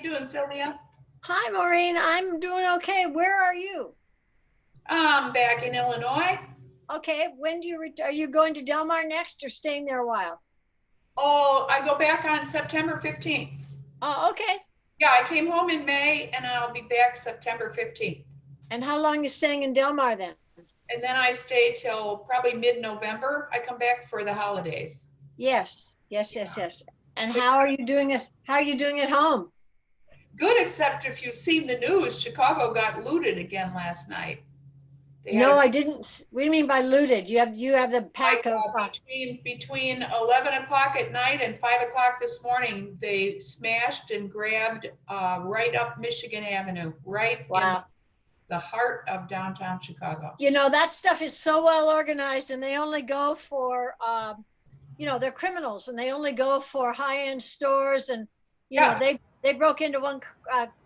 doing, Sylvia? Hi, Maureen. I'm doing okay. Where are you? Back in Illinois. Okay. When do are you going to Del Mar next or staying there a while? Oh, I go back on September 15th. Oh, okay. Yeah, I came home in May and I'll be back September 15th. And how long are you staying in Del Mar then? And then I stay till probably mid-November. I come back for the holidays. Yes, yes, yes, Yeah. yes. And But how are you doing it? How are you doing at home? good, except if you've seen the news, Chicago got looted again last night. They had No, a I didn't. What do you mean by looted? You have the like pack of between 11 o'clock at night and 5 o'clock this morning, they smashed and grabbed right up Michigan Avenue, right in wow. the heart of downtown Chicago. You know, that stuff is so well organized and they only go for they're criminals and they only go for high-end stores and Yeah, they broke into one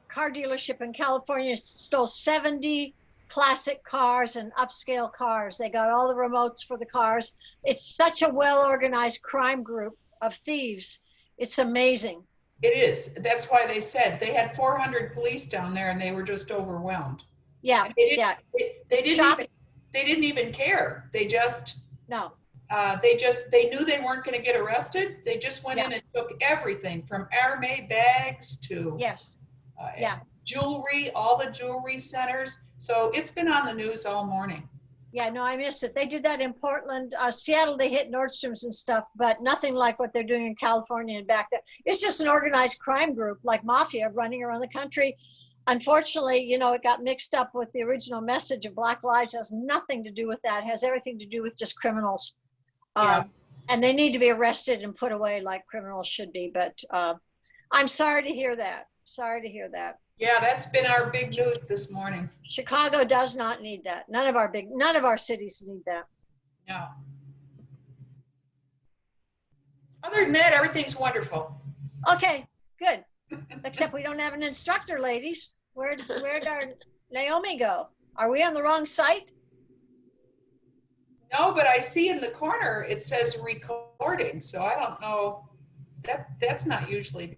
car dealership in California, stole 70 classic cars and upscale cars. They got all the remotes for the cars. It's such a well-organized crime group of thieves. It's amazing. it is. That's why they said they had 400 police down there and they were just overwhelmed. Yeah, And they didn't, yeah. they It's didn't even, shocking. they didn't even care. No. They knew they weren't going to get arrested. They just went Yeah. in and took everything from Hermes bags to Yes. uh, Yeah. jewelry, all the jewelry centers. So it's been on the news all morning. Yeah, no, I missed it. They did that in Portland, Seattle. They hit Nordstrom's and stuff, but nothing like what they're doing in California and back there. It's just an organized crime group, like mafia, running around the country. Unfortunately, it got mixed up with the original message of Black Lives. It has nothing to do with that. It has everything to do with just criminals, Yeah. and they need to be arrested and put away like criminals should be. But I'm sorry to hear that. Sorry to hear that. Yeah, that's been our big news this morning. Chicago does not need that. None of our cities need that. No. Other than that, everything's wonderful. Okay, good. Except we don't have an instructor, ladies. Where'd our Naomi go? Are we on the wrong site? No, but I see in the corner it says recording, so I don't know. That's not usually.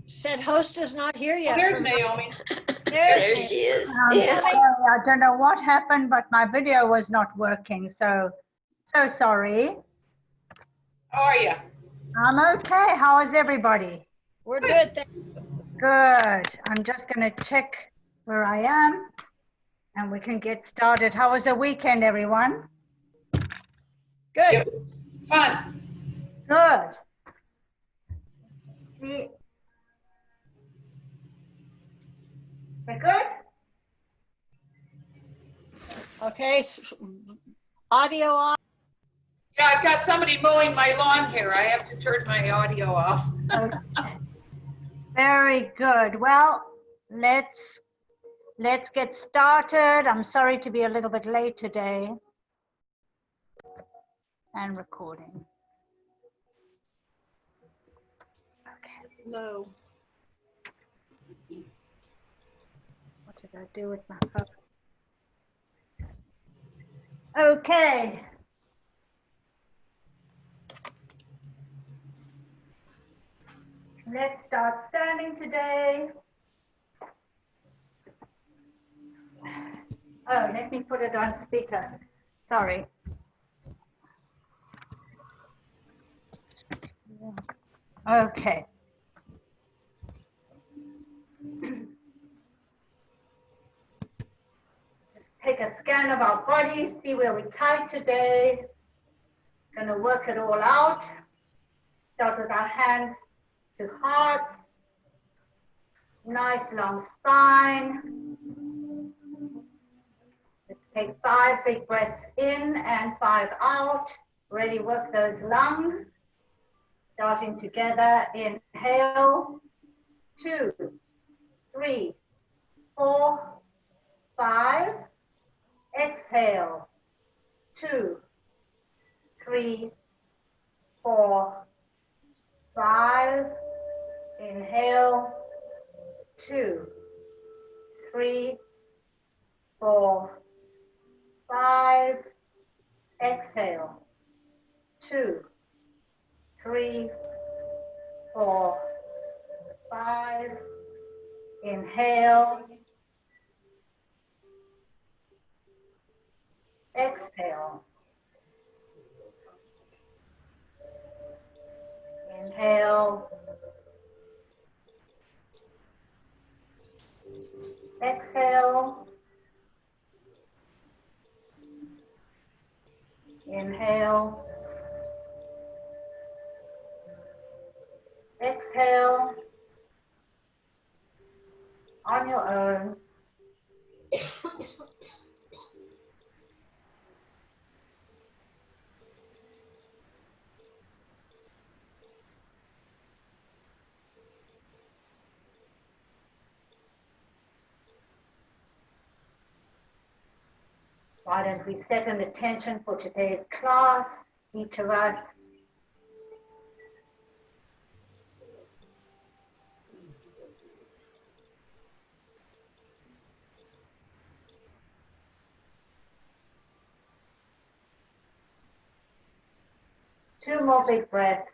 Said host is not here yet. Oh, there's Naomi. There she is. Yeah. Sorry, I don't know what happened, but my video was not working. So sorry. How are you? I'm okay. How is everybody? We're good. Good. I'm just going to check where I am and we can get started. How was the weekend, everyone? Good. It was fun. Good. See, we're good? Okay. Audio off. Yeah, I've got somebody mowing my lawn here. I have to turn my audio off. Okay. Very good. Well, let's get started. I'm sorry to be a little bit late today. And recording. Okay. Low. What did I do with my phone? Okay. Let's start standing today. Oh, let me put it on speaker. Sorry. Okay. Just take a scan of our body, see where we're tight today. Gonna work it all out. Start with our hands to heart. Nice long spine. Let's take 5 big breaths in and 5 out. Really work those lungs. Starting together, inhale, 2, 3, 4, 5. Exhale, 2, 3, 4, 5. Inhale, 2, 3, 4, 5. Exhale, 2, 3, 4, 5. Inhale. Exhale. Inhale. Exhale. Inhale. Exhale. On your own. Why don't we set an intention for today's class, each of us. Two more big breaths.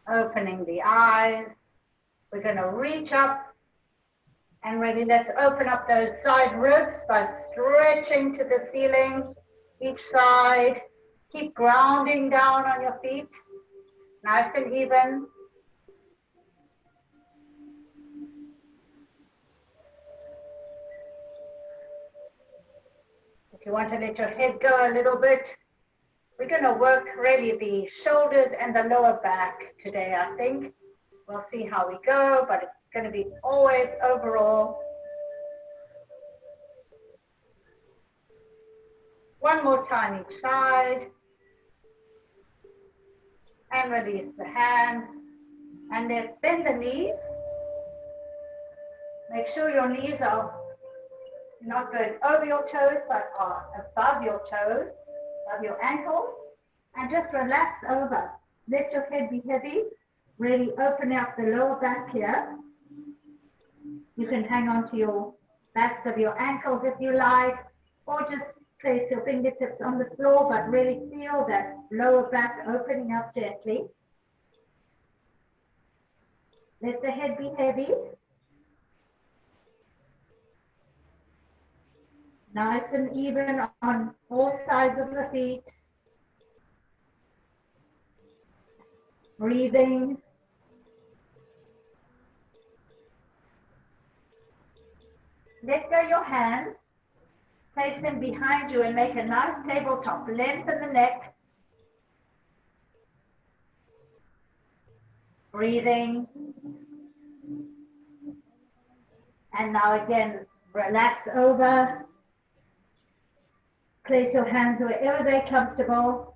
Opening the eyes. We're going to reach up and really let's open up those side ribs by stretching to the ceiling, each side. Keep grounding down on your feet, nice and even. If you want to let your head go a little bit, we're going to work really the shoulders and the lower back today, I think. We'll see how we go, but it's going to be always overall. One more time each side. And release the hands. And then bend the knees. Make sure your knees are not going over your toes, but are above your toes, above your ankles. And just relax over. Let your head be heavy. Really open up the lower back here. You can hang on to your backs of your ankles if you like, or just place your fingertips on the floor, but really feel that lower back opening up gently. Let the head be heavy. Nice and even on all sides of the feet. Breathing. Let go your hands. Place them behind you and make a nice tabletop. Lengthen the neck. Breathing. And now again, relax over. Place your hands wherever they're comfortable.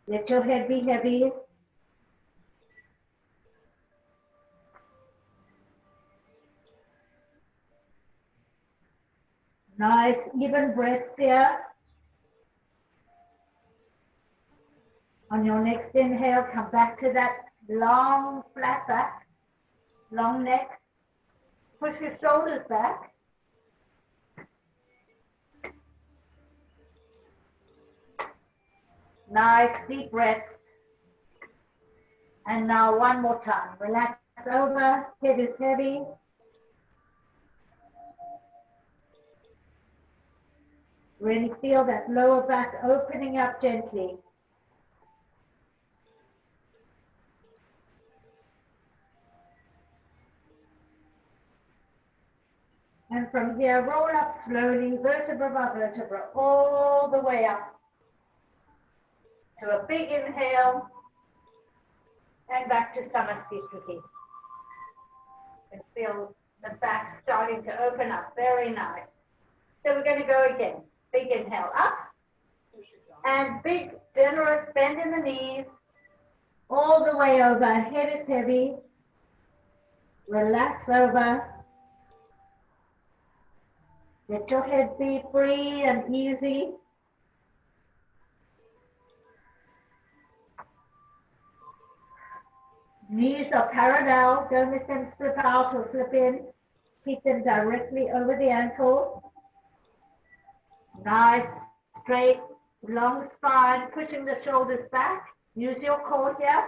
Let your head be heavy. Nice, even breaths here. On your next inhale, come back to that long, flat back, long neck. Push your shoulders back. Nice, deep breaths. And now one more time. Relax over, head is heavy. Really feel that lower back opening up gently. And from here, roll up slowly, vertebra by vertebra, all the way up to a big inhale and back to Samasthiti. And feel the back starting to open up, very nice. So we're going to go again. Big inhale up and big generous bend in the knees all the way over. Head is heavy. Relax over. Let your head be free and easy. Knees are parallel. Don't let them slip out or slip in. Keep them directly over the ankle. Nice, straight, long spine, pushing the shoulders back. Use your core here.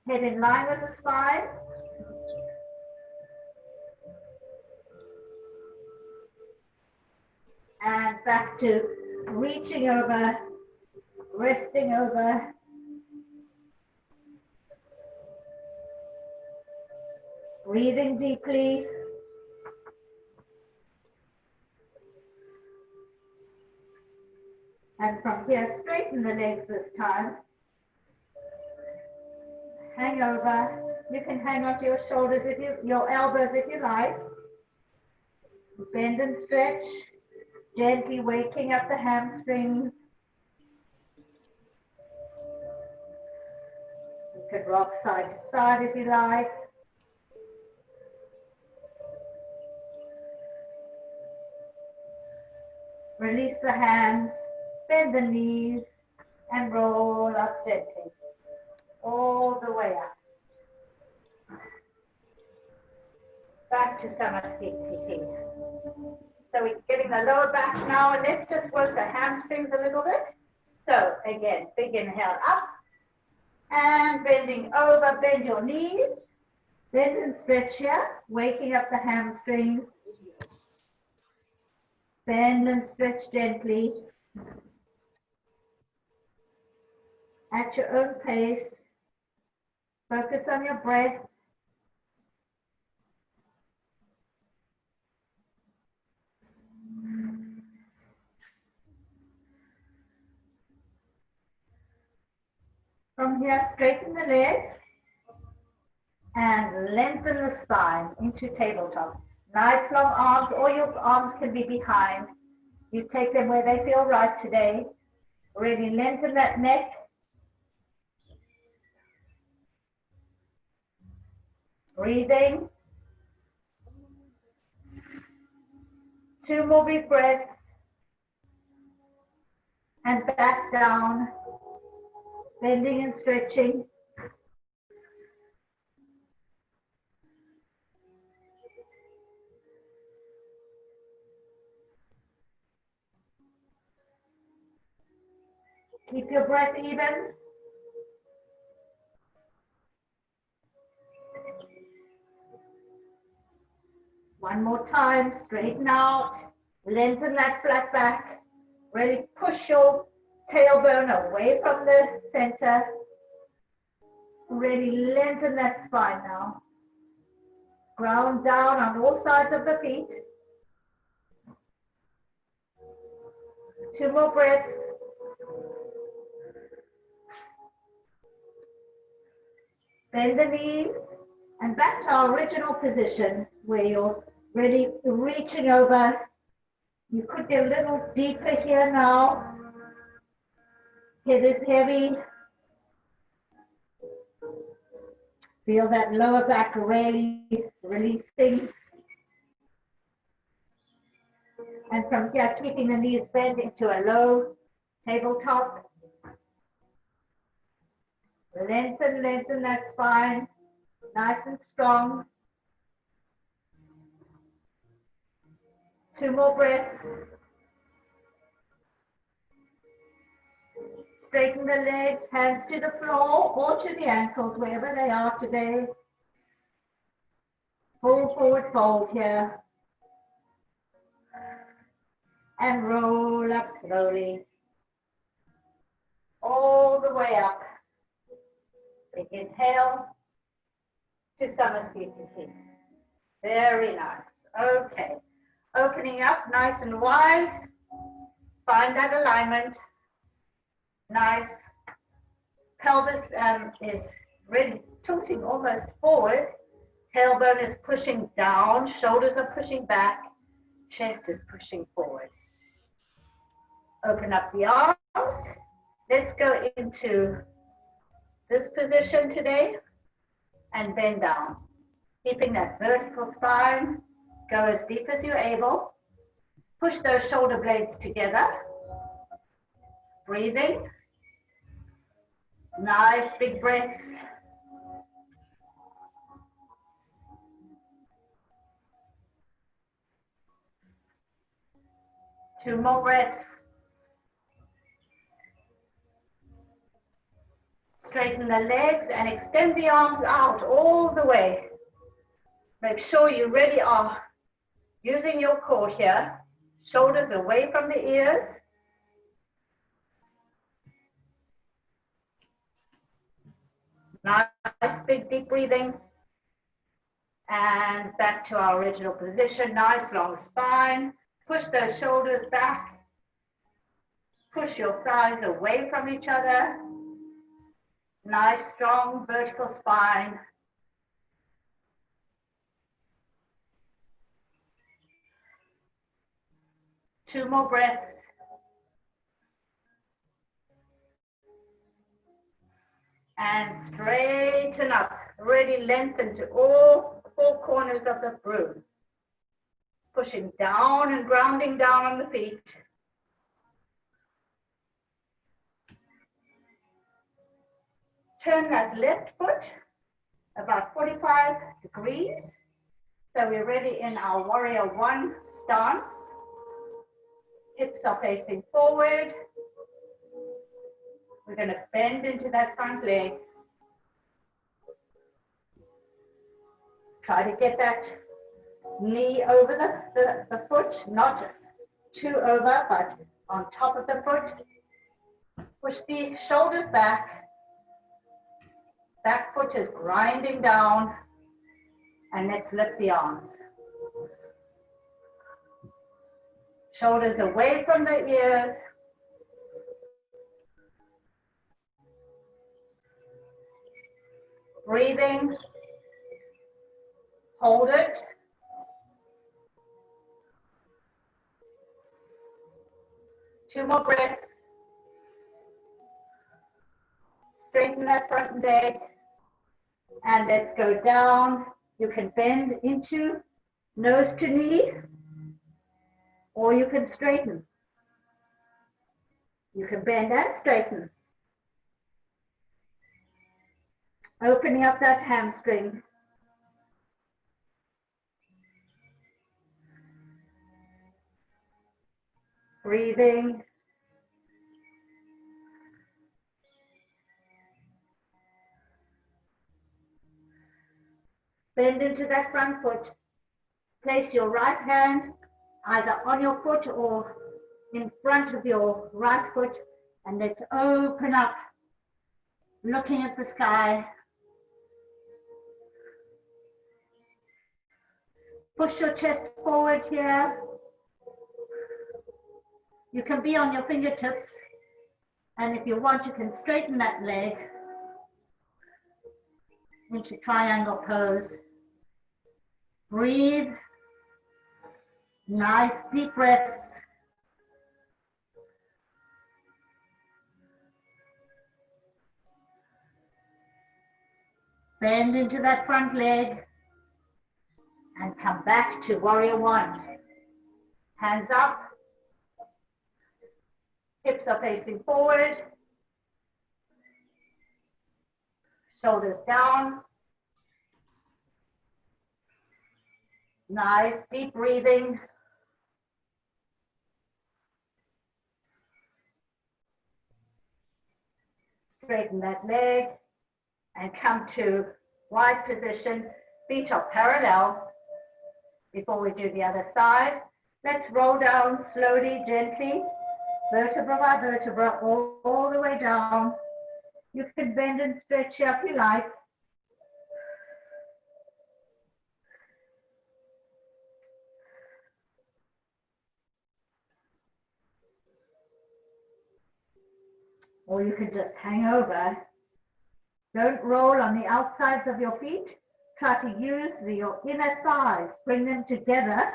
Head in line with the spine. And back to reaching over, resting over. Breathing deeply. And from here, straighten the legs this time. Hang over. You can hang onto your shoulders your elbows if you like. Bend and stretch, gently waking up the hamstrings. You could rock side to side if you like. Release the hands, bend the knees, and roll up gently, all the way up. Back to Samasthiti. So we're getting the lower back now, and let's just work the hamstrings a little bit. So again, big inhale up, and bending over, bend your knees, bend and stretch here, waking up the hamstrings. Bend and stretch gently at your own pace. Focus on your breath. From here, straighten the legs and lengthen the spine into tabletop. Nice long arms, or your arms can be behind. You take them where they feel right today. Really lengthen that neck. Breathing. 2 more big breaths. And back down. Bending and stretching. Keep your breath even. One more time, straighten out, lengthen that flat back. Really push your tailbone away from the center. Really lengthen that spine now. Ground down on all sides of the feet. 2 more breaths. Bend the knees and back to our original position where you're really reaching over. You could get a little deeper here now. Head is heavy. Feel that lower back really releasing. And from here, keeping the knees bent into a low tabletop. Lengthen that spine, nice and strong. 2 more breaths. Straighten the legs, hands to the floor or to the ankles, wherever they are today. Pull forward, fold here. And roll up slowly. All the way up. Big inhale to Samasthiti. Very nice. Okay. Opening up nice and wide. Find that alignment. Nice. Pelvis is really tilting almost forward. Tailbone is pushing down. Shoulders are pushing back. Chest is pushing forward. Open up the arms. Let's go into this position today and bend down. Keeping that vertical spine. Go as deep as you're able. Push those shoulder blades together. Breathing. Nice big breaths. 2 more breaths. Straighten the legs and extend the arms out all the way. Make sure you really are using your core here. Shoulders away from the ears. Nice big deep breathing. And back to our original position. Nice long spine. Push those shoulders back. Push your thighs away from each other. Nice strong vertical spine. Two more breaths. And straighten up. Really lengthen to all 4 corners of the room. Pushing down and grounding down on the feet. Turn that left foot about 45 degrees. So we're ready in our warrior 1 stance. Hips are facing forward. We're going to bend into that front leg. Try to get that knee over the foot, not too over, but on top of the foot. Push the shoulders back. Back foot is grinding down. And let's lift the arms. Shoulders away from the ears. Breathing. Hold it. Two more breaths. Straighten that front leg. And let's go down. You can bend into nose to knee, or you can straighten. You can bend and straighten. Opening up that hamstring. Breathing. Bend into that front foot. Place your right hand either on your foot or in front of your right foot, and let's open up, looking at the sky. Push your chest forward here. You can be on your fingertips, and if you want, you can straighten that leg into triangle pose. Breathe. Nice deep breaths. Bend into that front leg and come back to warrior 1. Hands up. Hips are facing forward. Shoulders down. Nice deep breathing. Straighten that leg and come to wide position. Feet are parallel. Before we do the other side, let's roll down slowly, gently, vertebra by vertebra, all the way down. You can bend and stretch if you like. Or you can just hang over. Don't roll on the outsides of your feet. Try to use your inner thighs. Bring them together.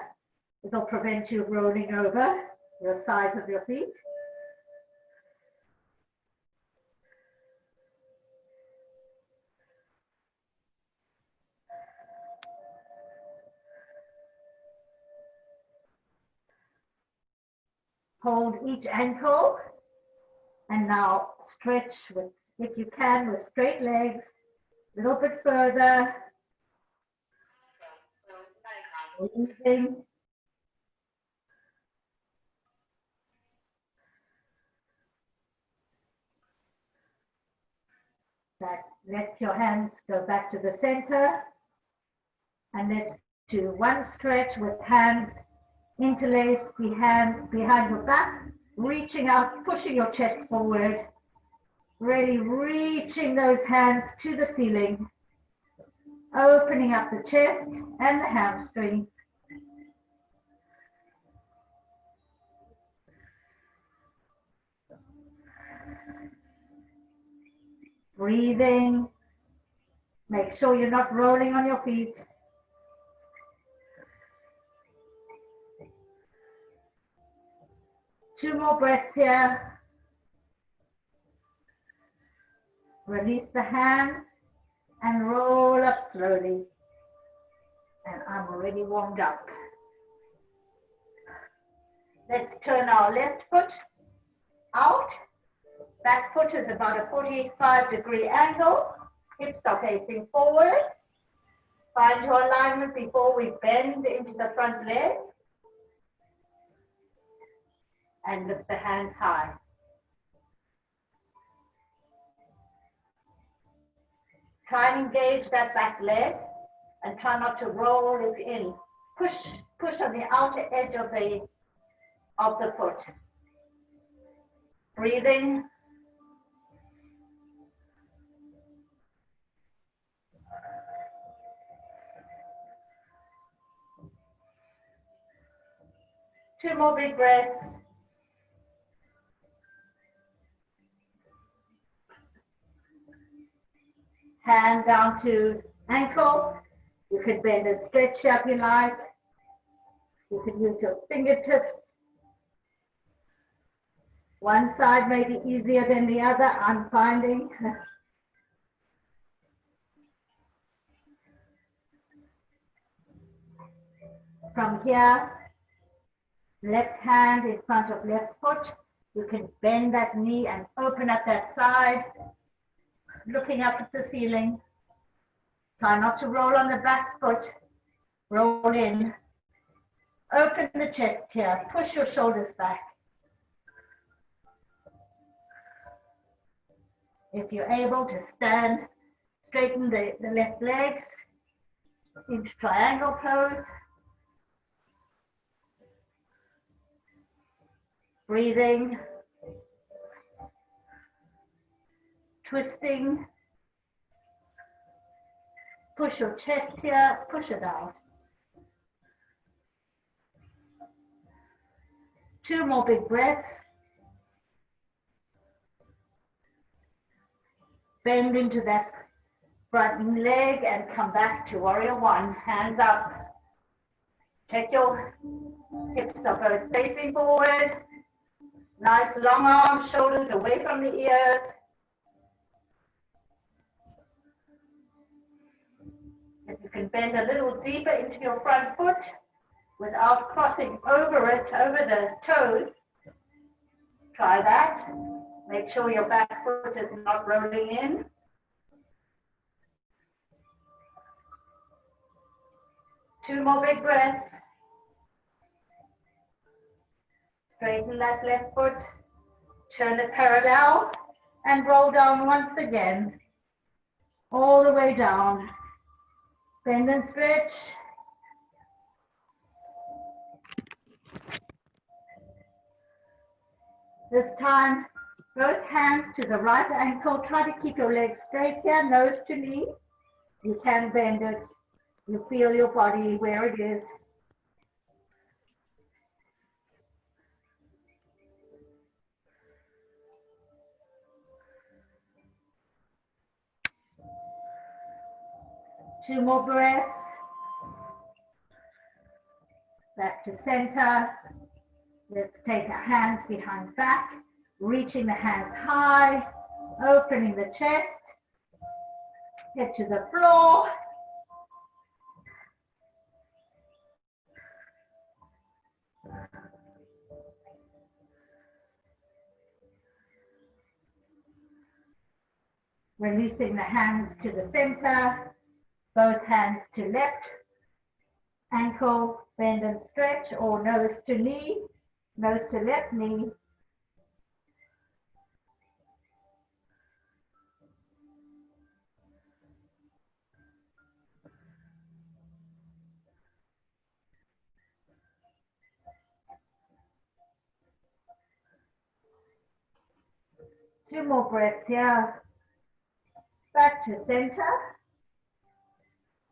It'll prevent you rolling over your sides of your feet. Hold each ankle. And now stretch with, if you can, with straight legs, a little bit further. Breathing. Let your hands go back to the center. And let's do one stretch with hands interlaced behind your back, reaching out, pushing your chest forward, really reaching those hands to the ceiling, opening up the chest and the hamstrings. Breathing. Make sure you're not rolling on your feet. Two more breaths here. Release the hands and roll up slowly. And I'm already warmed up. Let's turn our left foot out. Back foot is about a 45-degree angle. Hips are facing forward. Find your alignment before we bend into the front leg. And lift the hands high. Try and engage that back leg and try not to roll it in. Push on the outer edge of the foot. Breathing. Two more big breaths. Hand down to ankle. You could bend and stretch if you like. You could use your fingertips. One side may be easier than the other, I'm finding. From here, left hand in front of left foot. You can bend that knee and open up that side. Looking up at the ceiling. Try not to roll on the back foot. Roll in. Open the chest here. Push your shoulders back. If you're able to stand, straighten the left legs into triangle pose. Breathing. Twisting. Push your chest here, push it out. Two more big breaths. Bend into that front leg and come back to warrior one. Hands up. Check your hips are both facing forward. Nice long arms, shoulders away from the ears. If you can bend a little deeper into your front foot without crossing over it, over the toes, try that. Make sure your back foot is not rolling in. Two more big breaths. Straighten that left foot, turn it parallel, and roll down once again, all the way down. Bend and stretch. This time, both hands to the right ankle. Try to keep your legs straight here, nose to knee. You can bend it. You feel your body where it is. Two more breaths. Back to center. Let's take our hands behind back, reaching the hands high, opening the chest, head to the floor. Releasing the hands to the center, both hands to left ankle, bend and stretch, or nose to knee, nose to left knee. 2 more breaths here. Back to center.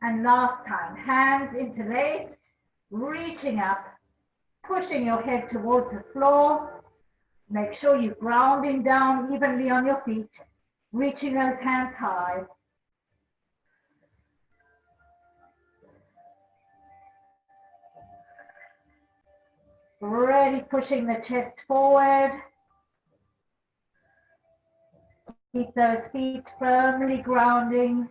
And last time, hands interlaced, reaching up, pushing your head towards the floor. Make sure you're grounding down evenly on your feet, reaching those hands high. Really pushing the chest forward. Keep those feet firmly grounding.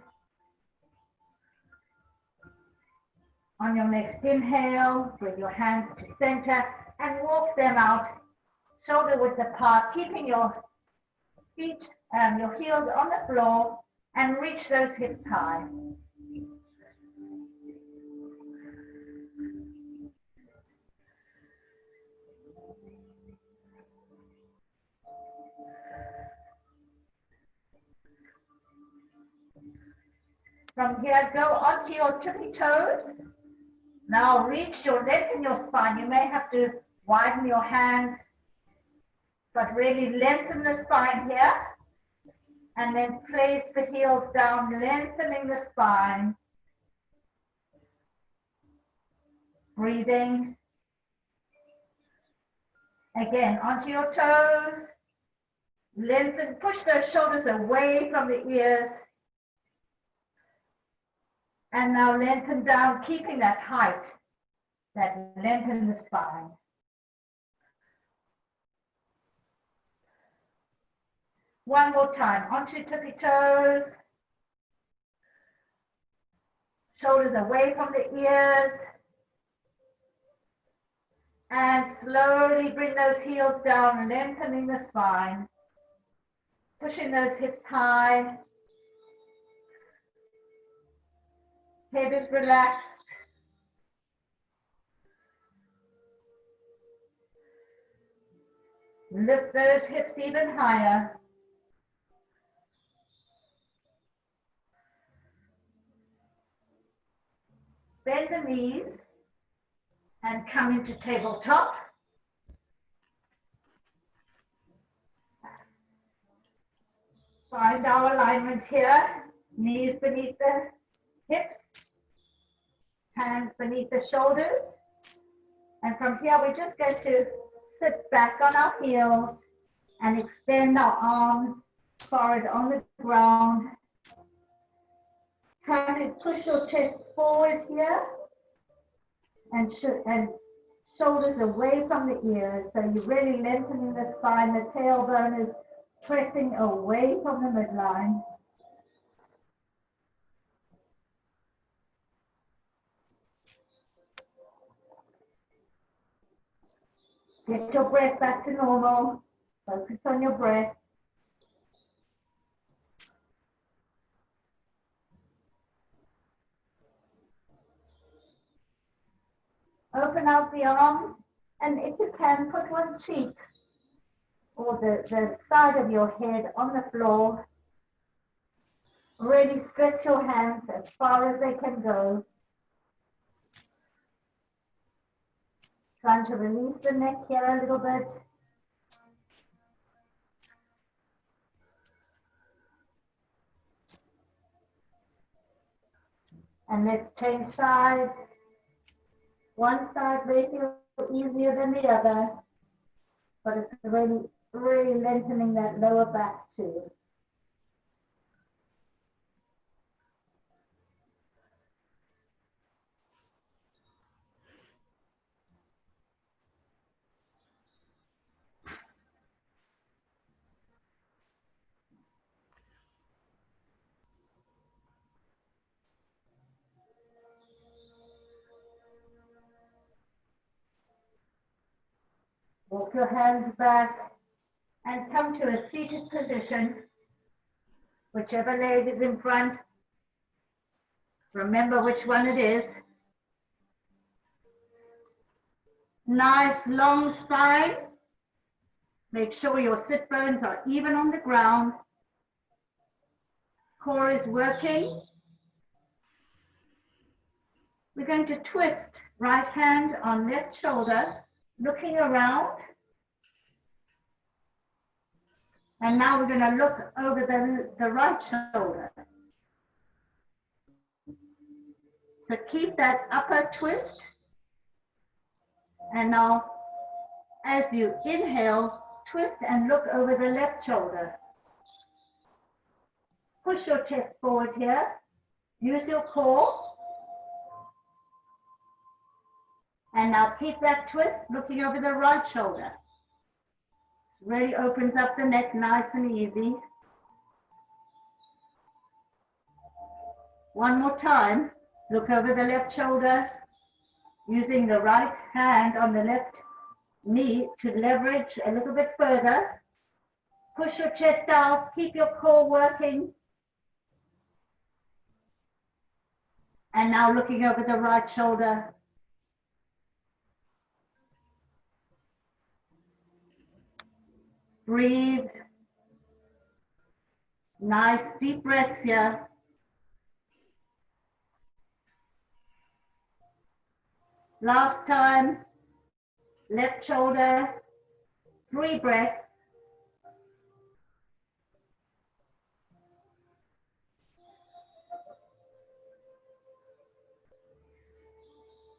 On your next inhale, bring your hands to center and walk them out shoulder width apart, keeping your feet and your heels on the floor and reach those hips high. From here, go onto your tippy toes. Now reach your neck and your spine. You may have to widen your hands, but really lengthen the spine here. And then place the heels down, lengthening the spine. Breathing. Again, onto your toes. Lengthen, push those shoulders away from the ears. And now lengthen down, keeping that height, that lengthen the spine. One more time, onto tippy toes. Shoulders away from the ears. And slowly bring those heels down, lengthening the spine. Pushing those hips high. Head is relaxed. Lift those hips even higher. Bend the knees and come into tabletop. Find our alignment here. Knees beneath the hips. Hands beneath the shoulders. And from here, we're just going to sit back on our heels and extend our arms forward on the ground. Try to push your chest forward here and shoulders away from the ears. So you're really lengthening the spine. The tailbone is pressing away from the midline. Get your breath back to normal. Focus on your breath. Open out the arms, and if you can, put one cheek or the side of your head on the floor. Really stretch your hands as far as they can go. Trying to release the neck here a little bit. And let's change sides. One side may feel easier than the other, but it's really, really lengthening that lower back too. Walk your hands back and come to a seated position. Whichever leg is in front, remember which one it is. Nice long spine. Make sure your sit bones are even on the ground. Core is working. We're going to twist right hand on left shoulder, looking around. And now we're going to look over the right shoulder. So keep that upper twist. And now, as you inhale, twist and look over the left shoulder. Push your chest forward here. Use your core. And now keep that twist, looking over the right shoulder. Really opens up the neck nice and easy. One more time. Look over the left shoulder, using the right hand on the left knee to leverage a little bit further. Push your chest out, keep your core working. And now looking over the right shoulder. Breathe. Nice deep breaths here. Last time, left shoulder, 3 breaths.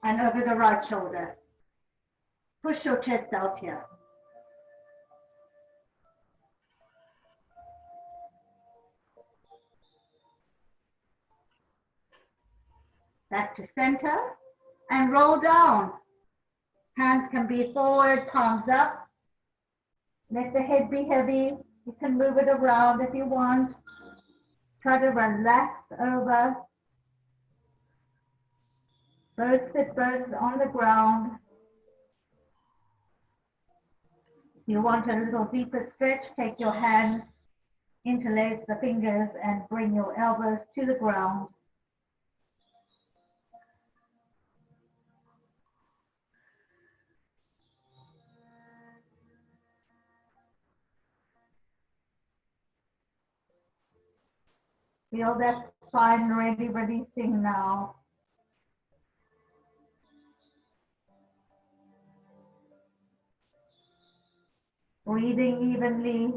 And over the right shoulder. Push your chest out here. Back to center and roll down. Hands can be forward, palms up. Let the head be heavy. You can move it around if you want. Try to relax over. Both sit bones on the ground. If you want a little deeper stretch, take your hands, interlace the fingers and bring your elbows to the ground. Feel that spine really releasing now. Breathing evenly.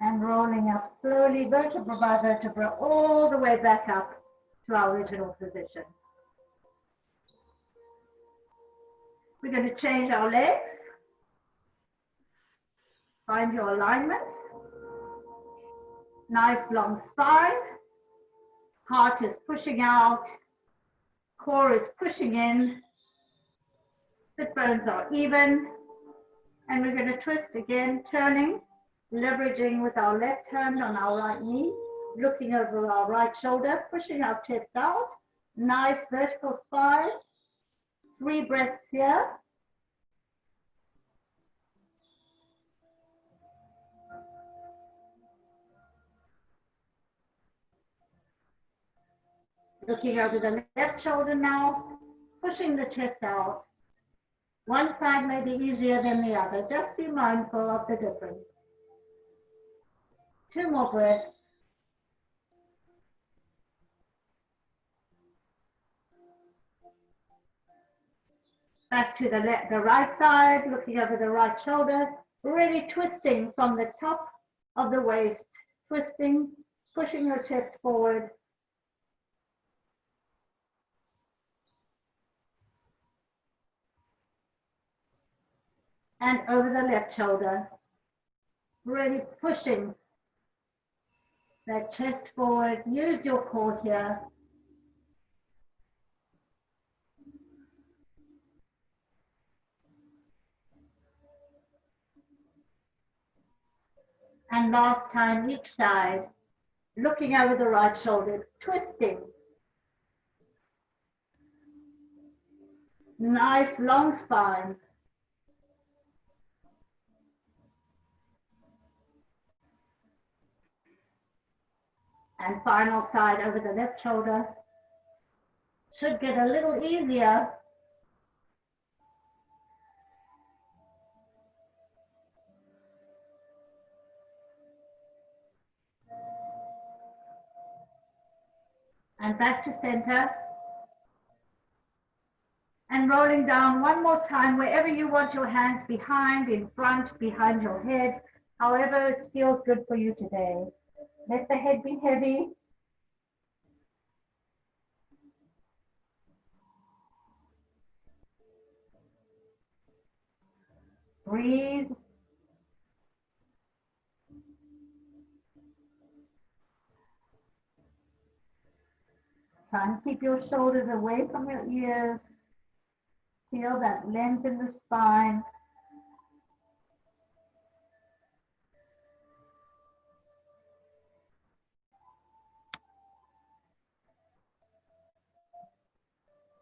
And rolling up slowly, vertebra by vertebra, all the way back up to our original position. We're going to change our legs. Find your alignment. Nice long spine. Heart is pushing out. Core is pushing in. Sit bones are even. And we're going to twist again, turning, leveraging with our left hand on our right knee, looking over our right shoulder, pushing our chest out. Nice vertical spine. 3 breaths here. Looking over the left shoulder now, pushing the chest out. One side may be easier than the other. Just be mindful of the difference. 2 more breaths. Back to the right side, looking over the right shoulder, really twisting from the top of the waist, twisting, pushing your chest forward. And over the left shoulder, really pushing that chest forward. Use your core here. And last time, each side, looking over the right shoulder, twisting. Nice long spine. And final side over the left shoulder. Should get a little easier. And back to center. And rolling down one more time, wherever you want your hands, behind, in front, behind your head, however it feels good for you today. Let the head be heavy. Breathe. Try and keep your shoulders away from your ears. Feel that length in the spine.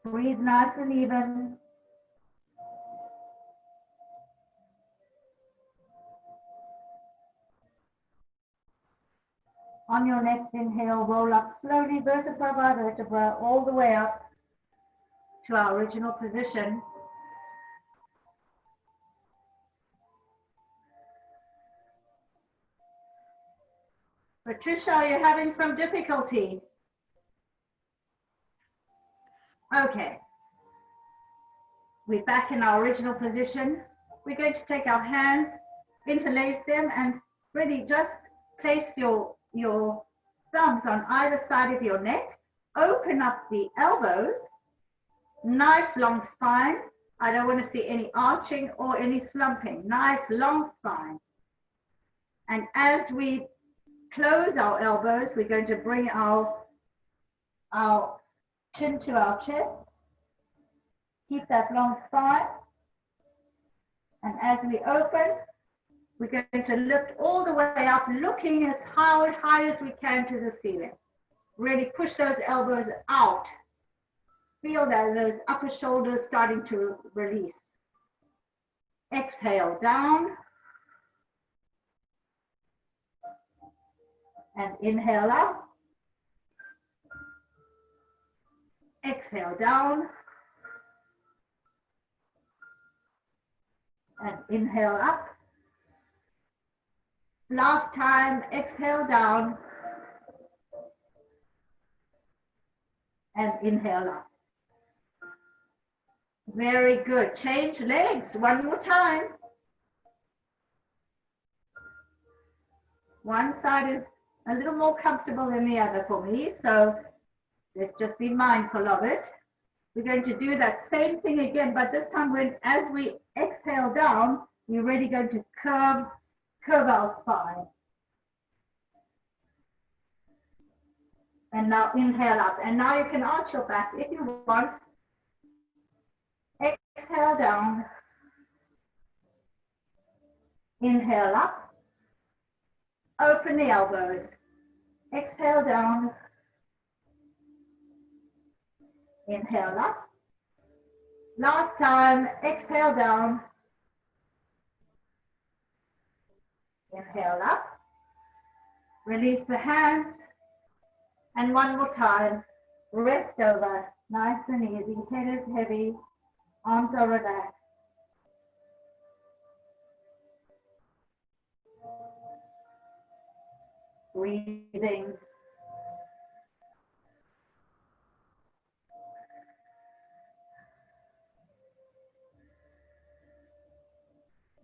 Breathe nice and even. On your next inhale, roll up slowly, vertebra by vertebra, all the way up to our original position. Patricia, are you having some difficulty? Okay. We're back in our original position. We're going to take our hands, interlace them, and really just place your thumbs on either side of your neck. Open up the elbows. Nice long spine. I don't want to see any arching or any slumping. Nice long spine. And as we close our elbows, we're going to bring our chin to our chest. Keep that long spine. And as we open, we're going to lift all the way up, looking as high as we can to the ceiling. Really push those elbows out. Feel that those upper shoulders starting to release. Exhale down. And inhale up. Exhale down. And inhale up. Last time, exhale down. And inhale up. Very good. Change legs one more time. One side is a little more comfortable than the other for me, so let's just be mindful of it. We're going to do that same thing again, but this time as we exhale down, we're really going to curve our spine. And now inhale up. And now you can arch your back if you want. Exhale down. Inhale up. Open the elbows. Exhale down. Inhale up. Last time, exhale down. Inhale up. Release the hands. And one more time, rest over. Nice and easy. Head is heavy. Arms are relaxed. Breathing.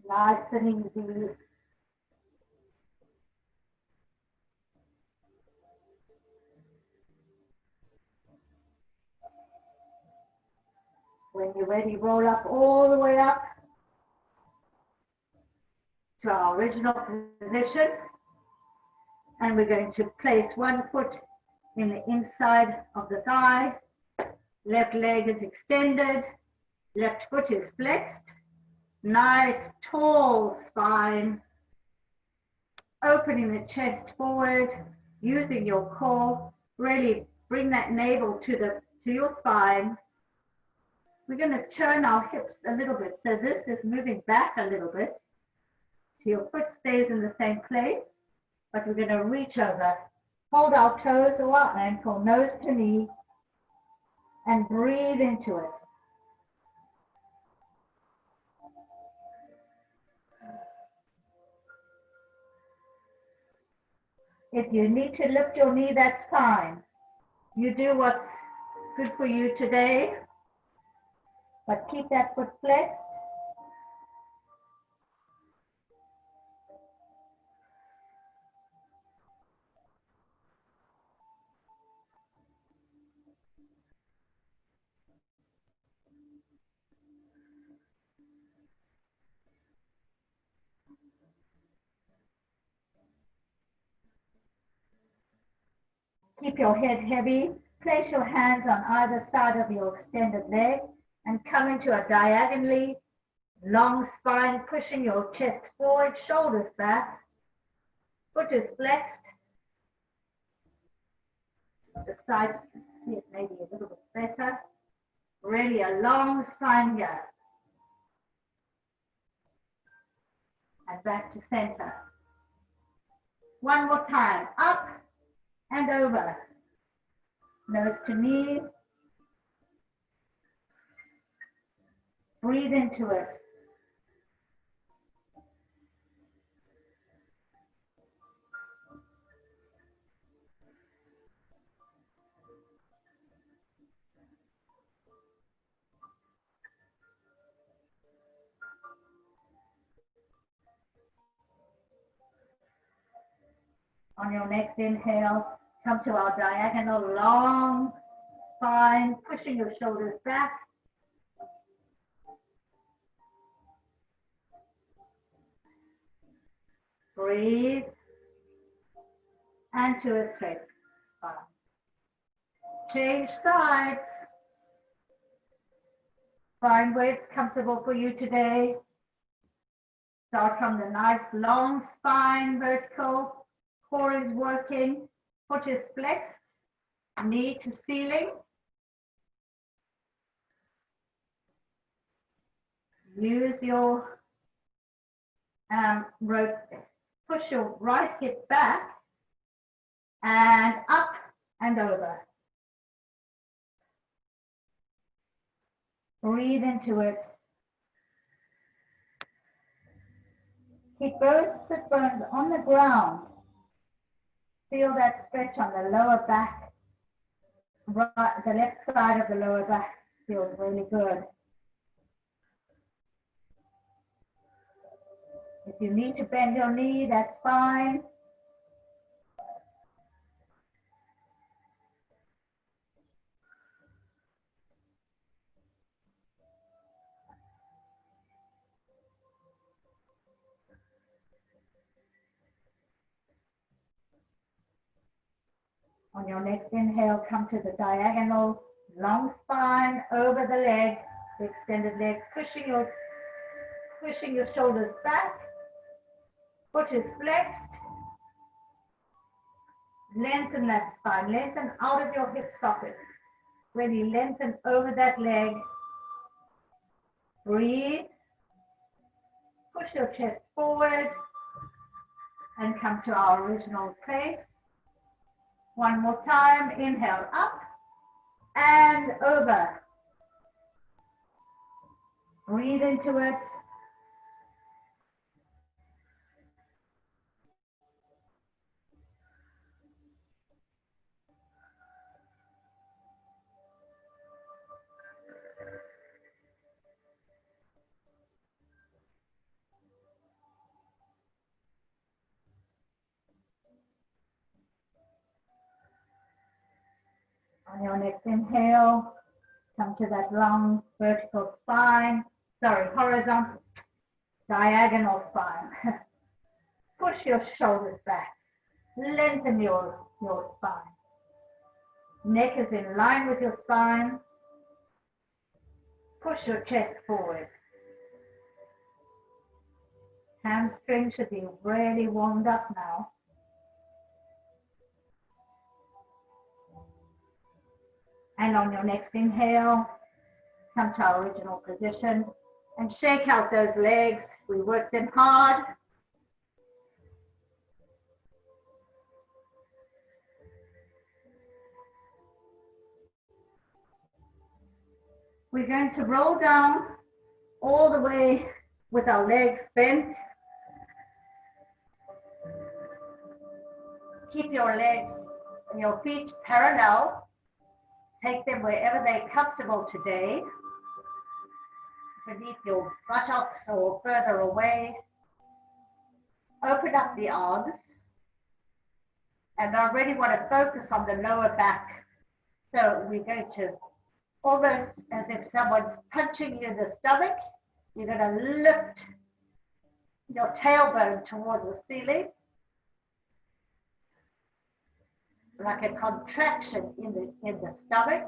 Nice and easy. When you're ready, roll up all the way up to our original position. And we're going to place one foot in the inside of the thigh. Left leg is extended. Left foot is flexed. Nice tall spine. Opening the chest forward, using your core. Really bring that navel to your spine. We're going to turn our hips a little bit. So this is moving back a little bit. So your foot stays in the same place, but we're going to reach over. Hold our toes or our ankle, nose to knee, and breathe into it. If you need to lift your knee, that's fine. You do what's good for you today. but keep that foot flexed. Keep your head heavy. Place your hands on either side of your extended leg and come into a diagonally long spine, pushing your chest forward, shoulders back, foot is flexed. The side, see it maybe a little bit better. Really a long spine here. And back to center. One more time, up and over. Nose to knee. Breathe into it. On your next inhale, come to our diagonal long spine, pushing your shoulders back. Breathe. And to a straight spine. Change sides. Find where it's comfortable for you today. Start from the nice long spine, vertical. Core is working, foot is flexed, knee to ceiling. Use your rope, push your right hip back and up and over. Breathe into it. Keep both sit bones on the ground. Feel that stretch on the lower back. Right, the left side of the lower back feels really good. If you need to bend your knee, that's fine. On your next inhale, come to the diagonal, long spine, over the leg, the extended leg, pushing your shoulders back, foot is flexed, lengthen that spine, lengthen out of your hip socket, really lengthen over that leg, breathe, push your chest forward, and come to our original place. One more time, inhale up and over. Breathe into it. On your next inhale, come to that long vertical spine, horizontal, diagonal spine. Push your shoulders back, lengthen your spine. Neck is in line with your spine. Push your chest forward. Hamstrings should be really warmed up now. And on your next inhale, come to our original position and shake out those legs. We worked them hard. We're going to roll down all the way with our legs bent. Keep your legs and your feet parallel. Take them wherever they're comfortable today. beneath your buttocks or further away. Open up the arms. And I really want to focus on the lower back. So we're going to almost as if someone's punching you in the stomach. You're going to lift your tailbone towards the ceiling. Like a contraction in the stomach.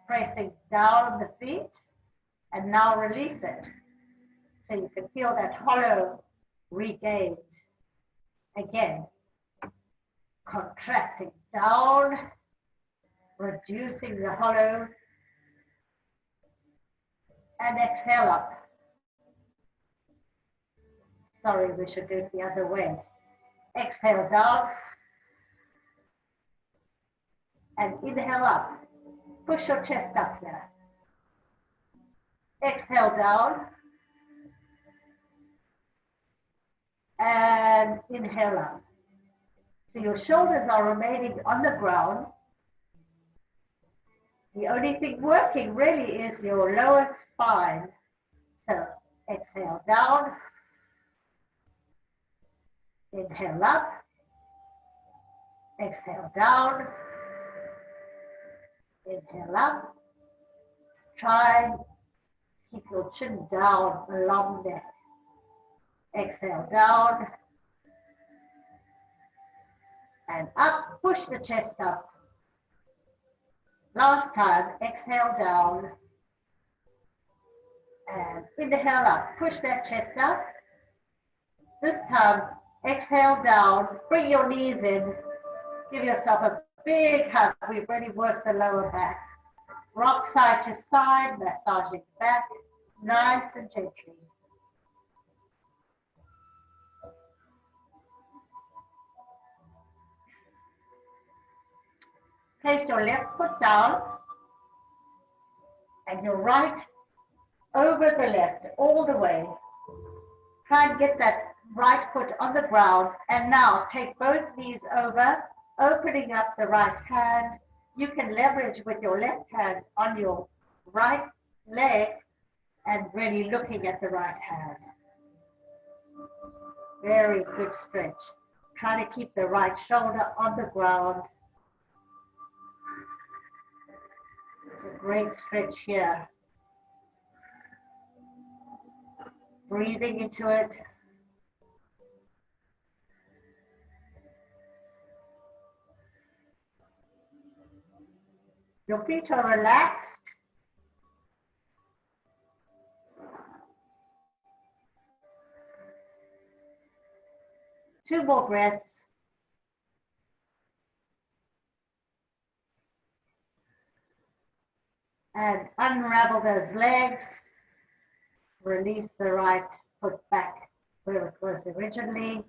Pressing down the feet. And now release it. So you can feel that hollow regained. Again, contracting down, reducing the hollow, and exhale up. Sorry, we should do it the other way. Exhale down, and inhale up. Push your chest up here. Exhale down, and inhale up. So your shoulders are remaining on the ground. The only thing working really is your lower spine. So exhale down, inhale up, exhale down, inhale up. Try and keep your chin down, a long neck. Exhale down and up, push the chest up. Last time, exhale down and inhale up, push that chest up. This time, exhale down, bring your knees in, give yourself a big hug. We've really worked the lower back. Rock side to side, massaging back, nice and gently. Place your left foot down and your right over the left all the way. Try and get that right foot on the ground, and now take both knees over, opening up the right hand. You can leverage with your left hand on your right leg and really looking at the right hand. Very good stretch. Try to keep the right shoulder on the ground. It's a great stretch here. Breathing into it. Your feet are relaxed. Two more breaths. And unravel those legs. Release the right foot back where it was originally.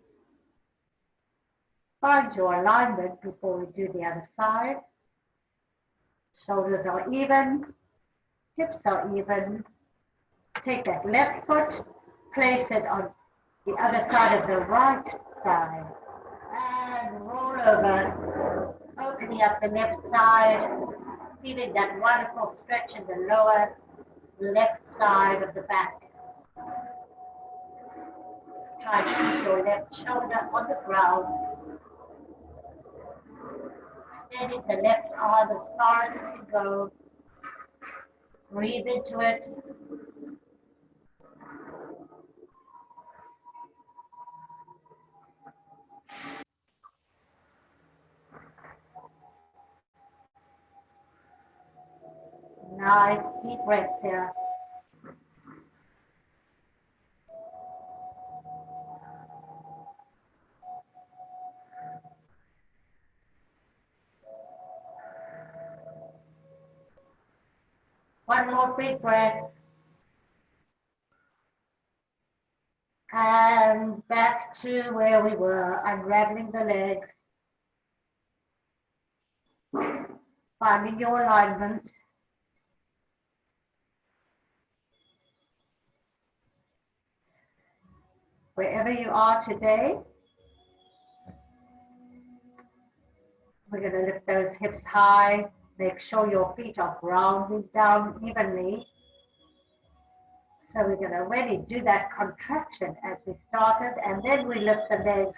Find your alignment before we do the other side. Shoulders are even, hips are even. Take that left foot, place it on the other side of the right thigh, and roll over, opening up the left side, feeling that wonderful stretch in the lower left side of the back. Try to keep your left shoulder on the ground. Extending the left arm as far as it can go. Breathe into it. Nice deep breaths here. One more big breath. And back to where we were, unraveling the legs. Finding your alignment. Wherever you are today, we're going to lift those hips high, Make sure your feet are grounded down evenly. So we're going to already do that contraction as we started, and then we lift the legs,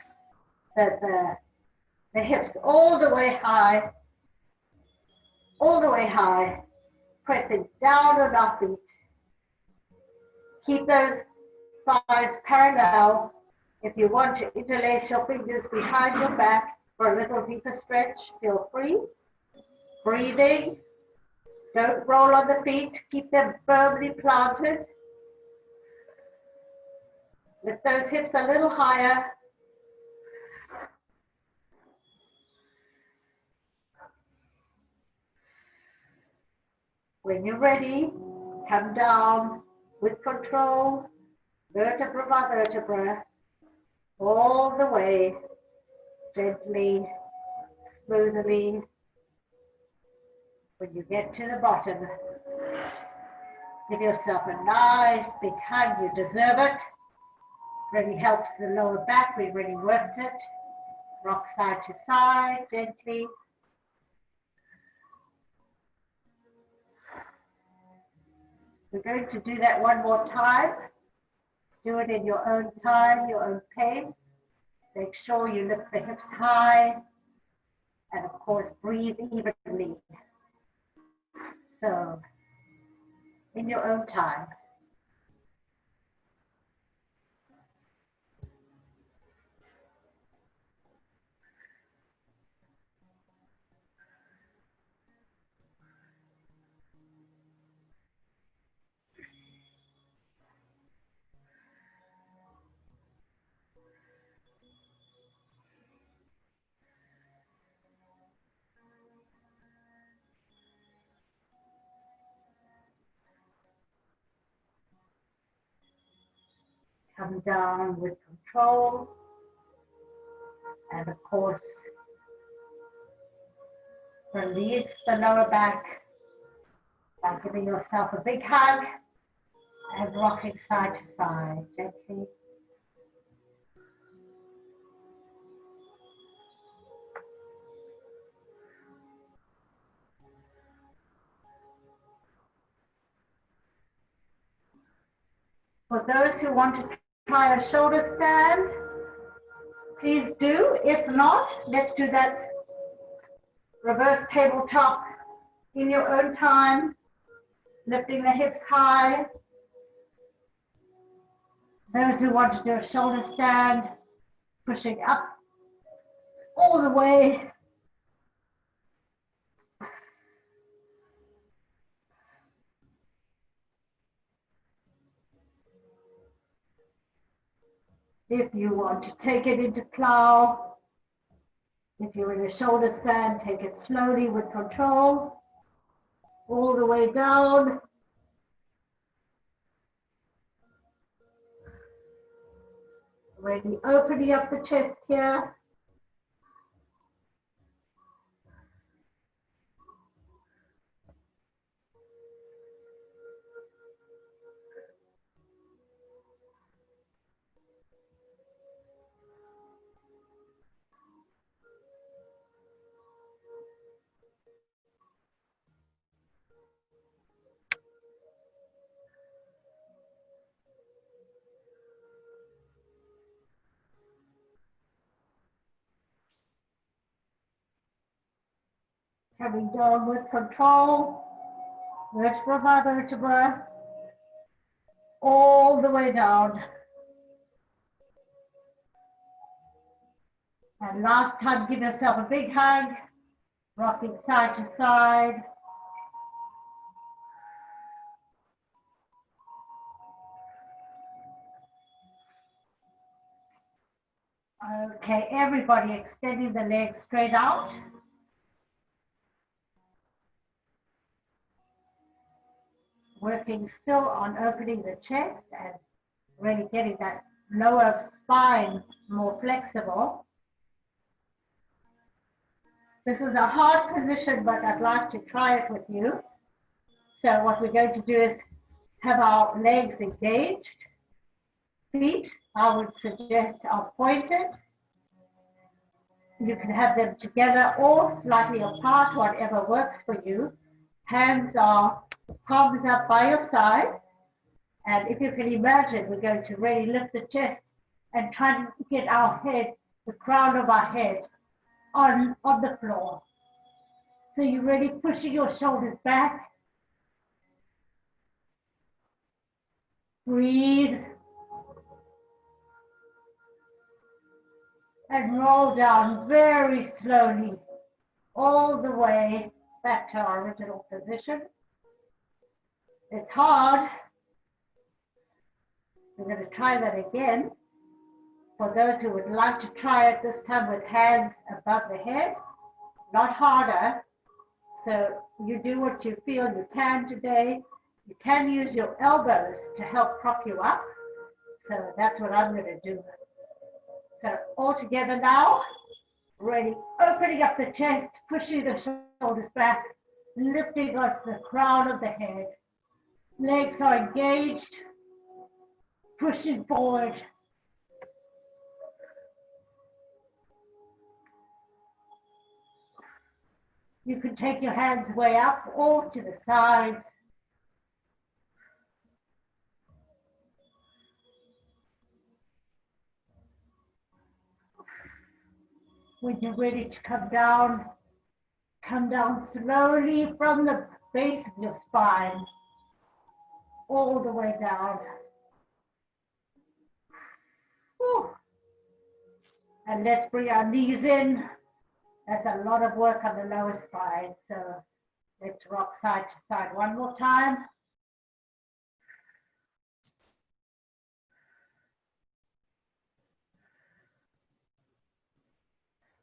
the hips all the way high, pressing down on our feet. Keep those thighs parallel. If you want to interlace your fingers behind your back for a little deeper stretch, feel free. Breathing. Don't roll on the feet. Keep them firmly planted. Lift those hips a little higher. When you're ready, come down with control, vertebra by vertebra, all the way, gently, smoothly. When you get to the bottom, give yourself a nice big hug. You deserve it. Really helps the lower back. We really worked it. Rock side to side, gently. We're going to do that one more time. Do it in your own time, your own pace. Make sure you lift the hips high. And of course, breathe evenly. So, in your own time. Come down with control. And of course, release the lower back by giving yourself a big hug and rocking side to side gently. For those who want to try a shoulder stand, please do. If not, let's do that reverse tabletop in your own time, lifting the hips high. Those who want to do a shoulder stand, pushing up all the way. If you want to take it into plow, if you're in a shoulder stand, take it slowly with control, all the way down. Really opening up the chest here. Coming down with control, vertebra by vertebra, all the way down. And last time, give yourself a big hug, rocking side to side. Okay, everybody extending the legs straight out. Working still on opening the chest and really getting that lower spine more flexible. This is a hard position, but I'd like to try it with you. So what we're going to do is have our legs engaged. Feet, I would suggest, are pointed. You can have them together or slightly apart, whatever works for you. Hands are palms up by your side. And if you can imagine, we're going to really lift the chest and try to get our head, the crown of our head, on the floor. So you're really pushing your shoulders back. Breathe. And roll down very slowly all the way back to our original position. It's hard. We're going to try that again. For those who would like to try it this time with hands above the head, not harder. So you do what you feel you can today. You can use your elbows to help prop you up. So that's what I'm going to do. So all together now, ready, opening up the chest, pushing the shoulders back, lifting up the crown of the head. Legs are engaged, pushing forward. You can take your hands way up or to the sides. When you're ready to come down slowly from the base of your spine, all the way down. Whew. And let's bring our knees in. That's a lot of work on the lower spine. So let's rock side to side one more time.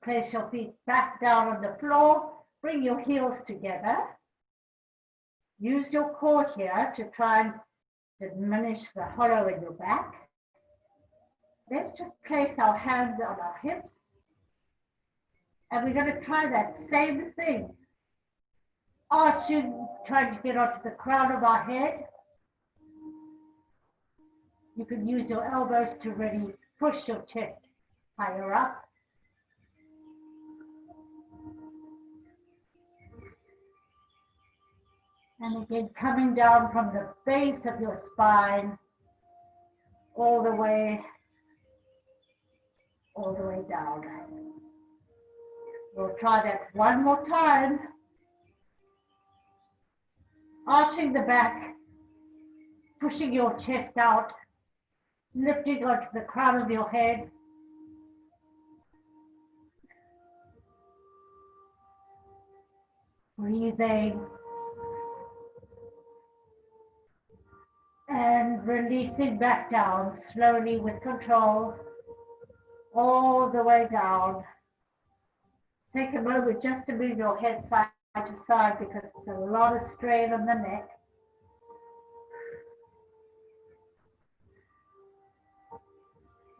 Place your feet back down on the floor. Bring your heels together. Use your core here to try and diminish the hollow in your back. Let's just place our hands on our hips. And we're going to try that same thing. Arching, trying to get onto the crown of our head. You can use your elbows to really push your chest higher up. And again, coming down from the base of your spine, all the way down. We'll try that one more time. Arching the back, pushing your chest out, lifting onto the crown of your head. Breathing. And releasing back down slowly with control, all the way down. Take a moment just to move your head side to side because there's a lot of strain on the neck.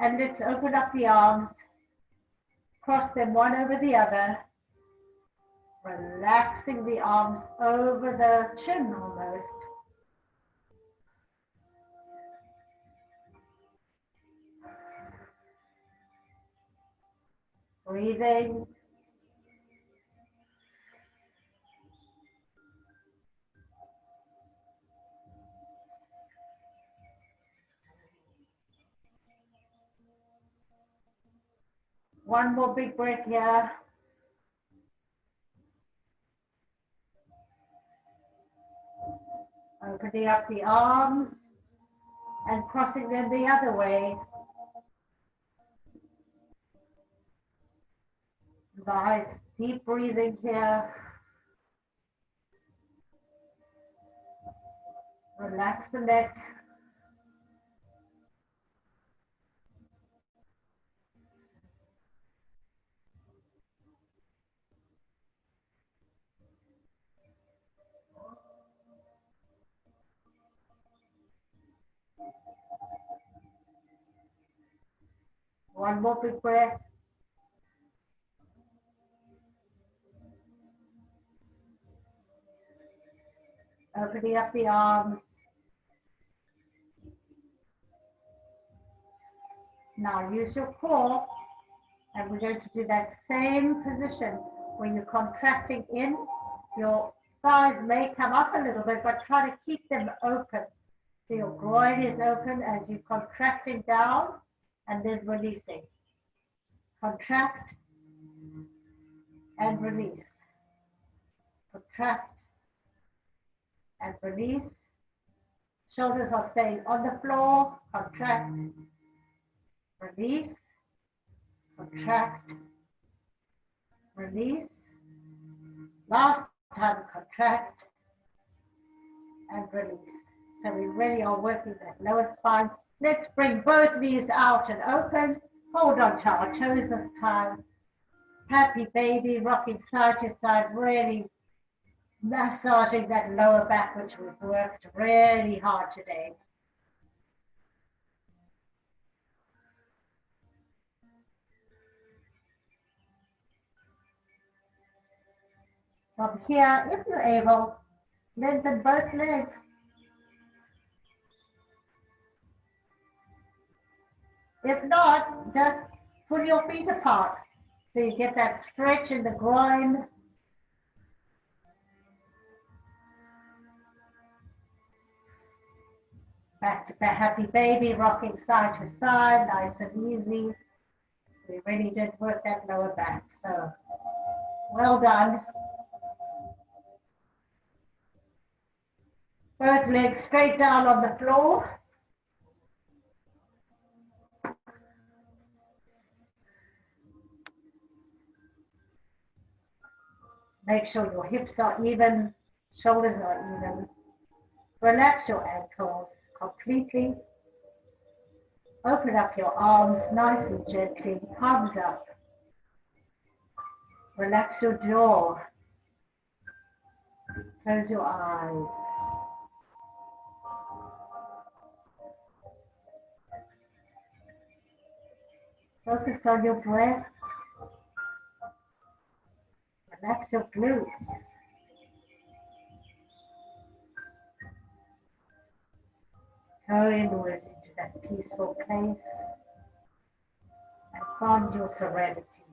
And let's open up the arms, cross them one over the other, relaxing the arms over the chin almost. Breathing. One more big breath here. Opening up the arms and crossing them the other way. Nice deep breathing here. Relax the neck. One more big breath. Opening up the arms. Now use your core And we're going to do that same position when you're contracting in. Your thighs may come up a little bit, but try to keep them open. So your groin is open as you're contracting down and then releasing. Contract and release. Contract and release. Shoulders are staying on the floor. Contract, release, contract, release. Last time, contract and release. So we really are working that lower spine. Let's bring both knees out and open. Hold on to our toes this time. Happy baby, rocking side to side, really massaging that lower back, which we've worked really hard today. From here, if you're able, lengthen both legs. If not, just pull your feet apart so you get that stretch in the groin. Back to the happy baby, rocking side to side, nice and easy. We really did work that lower back, so well done. Both legs straight down on the floor. Make sure your hips are even, shoulders are even. Relax your ankles completely. Open up your arms nice and gently, palms up. Relax your jaw. Close your eyes. Focus on your breath. Relax your glutes. Go inward into that peaceful place and find your serenity.